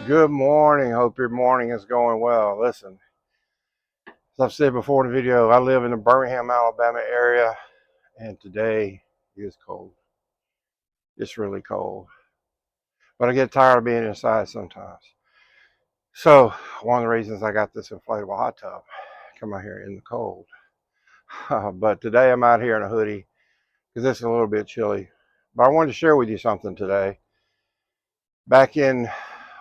Good morning. Hope your morning is going well. Listen, as I've said before in the video, I live in the Birmingham, Alabama area, and today is cold. It's really cold. But I get tired of being inside sometimes. So, one of the reasons I got this inflatable hot tub, come out here in the cold. But today I'm out here in a hoodie because it's a little bit chilly. But I wanted to share with you something today. Back in,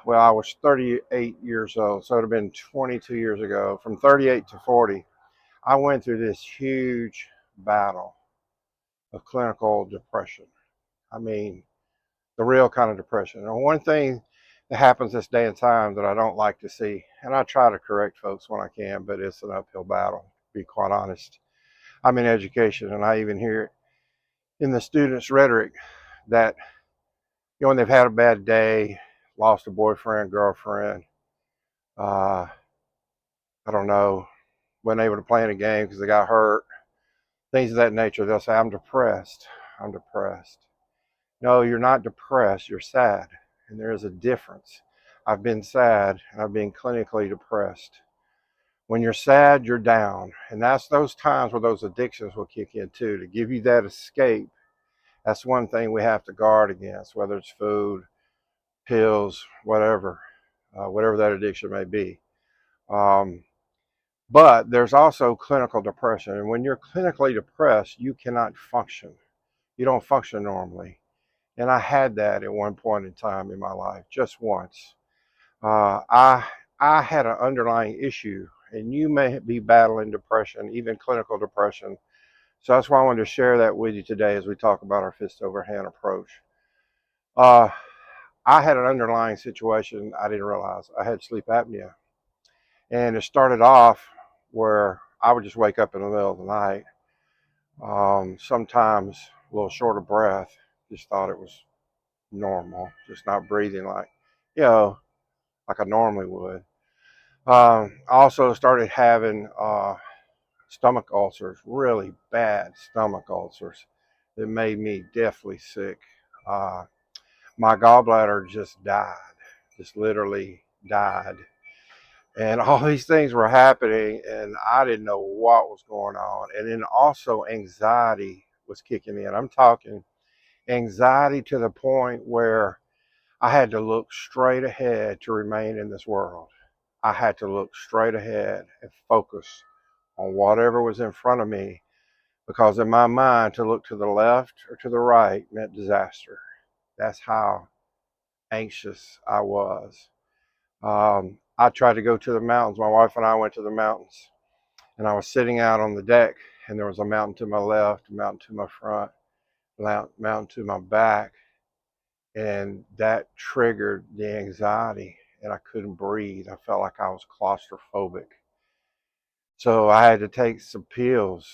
well, I was 38 years old, so it would have been 22 years ago. From 38 to 40, I went through this huge battle of clinical depression. I mean, the real kind of depression. And one thing that happens this day and time that I don't like to see, and I try to correct folks when I can, but it's an uphill battle, to be quite honest. I'm in education, and I even hear it in the students' rhetoric that, when they've had a bad day, lost a boyfriend, girlfriend, uh, I don't know, wasn't able to play in a game because they got hurt, things of that nature, they'll say, I'm depressed. I'm depressed. No, you're not depressed. You're sad. And there is a difference. I've been sad and I've been clinically depressed. When you're sad, you're down. And that's those times where those addictions will kick in too, to give you that escape. That's one thing we have to guard against, whether it's food, pills, whatever that addiction may be. But there's also clinical depression. And when you're clinically depressed, you cannot function. You don't function normally. And I had that at one point in time in my life, just once. Uh, I I had an underlying issue, and you may be battling depression, even clinical depression. So that's why I wanted to share that with you today as we talk about our fist over hand approach. Uh, I had an underlying situation I didn't realize. I had sleep apnea, and it started off where I would just wake up in the middle of the night, sometimes a little short of breath. Just thought it was normal, just not breathing you know, like I normally would. I also started having stomach ulcers, really bad stomach ulcers that made me deathly sick. Uh, my gallbladder just died, just literally died. And all these things were happening, and I didn't know what was going on. And then also anxiety was kicking in. I'm talking anxiety to the point where I had to look straight ahead to remain in this world. I had to look straight ahead and focus on whatever was in front of me, because in my mind, to look to the left or to the right meant disaster. That's how anxious I was. I tried to go to the mountains. My wife and I went to the mountains, and I was sitting out on the deck, and there was a mountain to my left, a mountain to my front, a mountain to my back, and that triggered the anxiety, and I couldn't breathe. I felt like I was claustrophobic. So I had to take some pills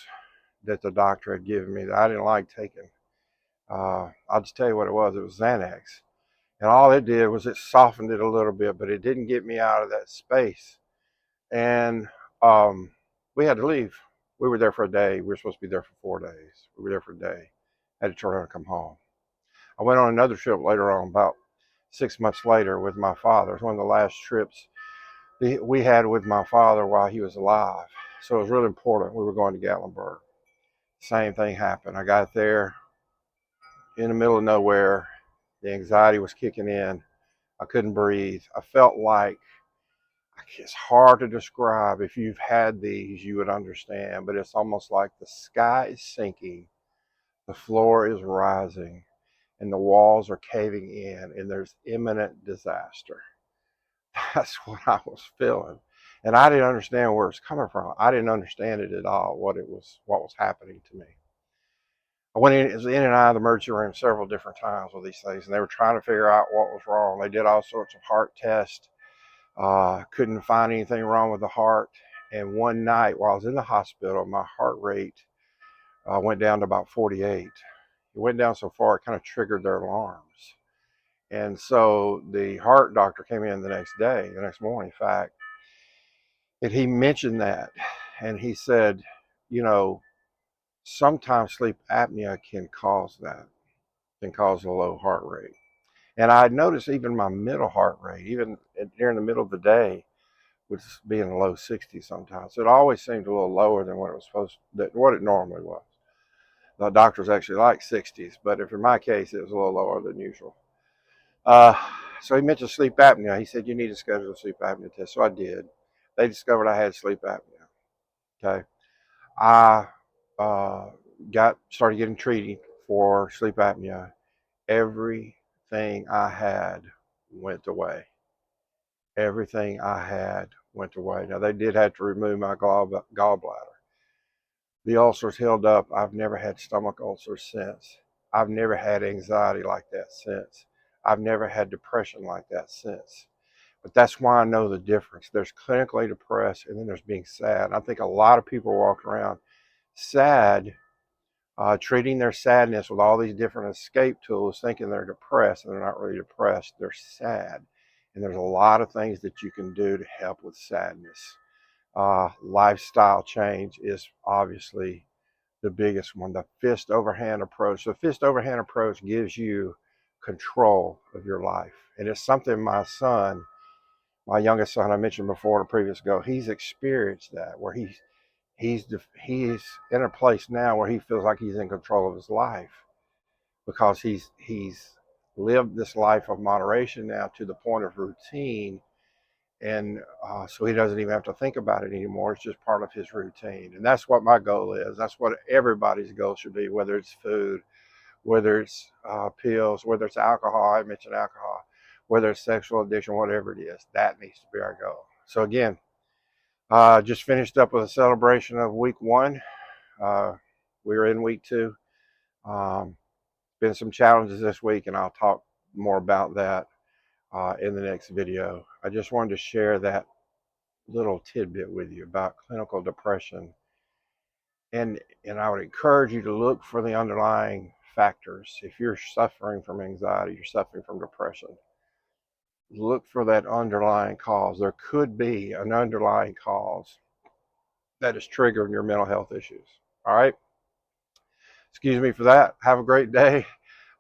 that the doctor had given me that I didn't like taking. I'll just tell you what it was. It was Xanax. And all it did was it softened it a little bit, but it didn't get me out of that space. And um, we had to leave. We were there for a day. We were supposed to be there for 4 days. We were there for a day. I had to turn around and come home. I went on another trip later on, about 6 months later, with my father. It was one of the last trips we had with my father while he was alive. So it was really important. We were going to Gatlinburg. Same thing happened. I got there in the middle of nowhere. The anxiety was kicking in. I couldn't breathe. I felt like, it's hard to describe. If you've had these, you would understand. But it's almost like the sky is sinking, the floor is rising, and the walls are caving in, and there's imminent disaster. That's what I was feeling. And I didn't understand where it's coming from. I didn't understand it at all, what was happening to me. I went in and out of the emergency room several different times with these things, and they were trying to figure out what was wrong. They did all sorts of heart tests, couldn't find anything wrong with the heart. And one night while I was in the hospital, my heart rate went down to about 48. It went down so far, it kind of triggered their alarms. And so the heart doctor came in the next morning, in fact, and he mentioned that. And he said, you know, sometimes sleep apnea can cause that, can cause a low heart rate. And I noticed even my middle heart rate, even during the middle of the day, was being in the low 60s sometimes. So it always seemed a little lower than what it was what it normally was. The doctors actually like 60s, but if in my case, it was a little lower than usual. Uh, so he mentioned sleep apnea. He said, you need to schedule a sleep apnea test. So I did. They discovered I had sleep apnea. Okay. I uh, started getting treated for sleep apnea. Everything I had went away. Everything I had went away. Now, they did have to remove my gallbladder. The ulcers healed up. I've never had stomach ulcers since. I've never had anxiety like that since. I've never had depression like that since. But that's why I know the difference. There's clinically depressed, and then there's being sad. And I think a lot of people walk around sad, treating their sadness with all these different escape tools, thinking they're depressed, and they're not really depressed. They're sad. And there's a lot of things that you can do to help with sadness. Lifestyle change is obviously the biggest one, the fist overhand approach. The fist overhand approach gives you control of your life. And it's something my youngest son, I mentioned before in a previous go, he's experienced that, where he's in a place now where he feels like he's in control of his life, because he's lived this life of moderation now to the point of routine. And so he doesn't even have to think about it anymore. It's just part of his routine. And that's what my goal is. That's what everybody's goal should be, whether it's food, whether it's pills, whether it's alcohol. I mentioned alcohol, whether it's sexual addiction, whatever it is. That needs to be our goal. So again, just finished up with a celebration of week 1. We were in week 2. Um, been some challenges this week, and I'll talk more about that in the next video. I just wanted to share that little tidbit with you about clinical depression. And I would encourage you to look for the underlying factors. If you're suffering from anxiety, you're suffering from depression, look for that underlying cause. There could be an underlying cause that is triggering your mental health issues. All right. Excuse me for that. Have a great day.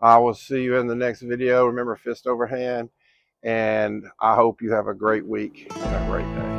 I will see you in the next video. Remember, fist overhand. And I hope you have a great week and a great day.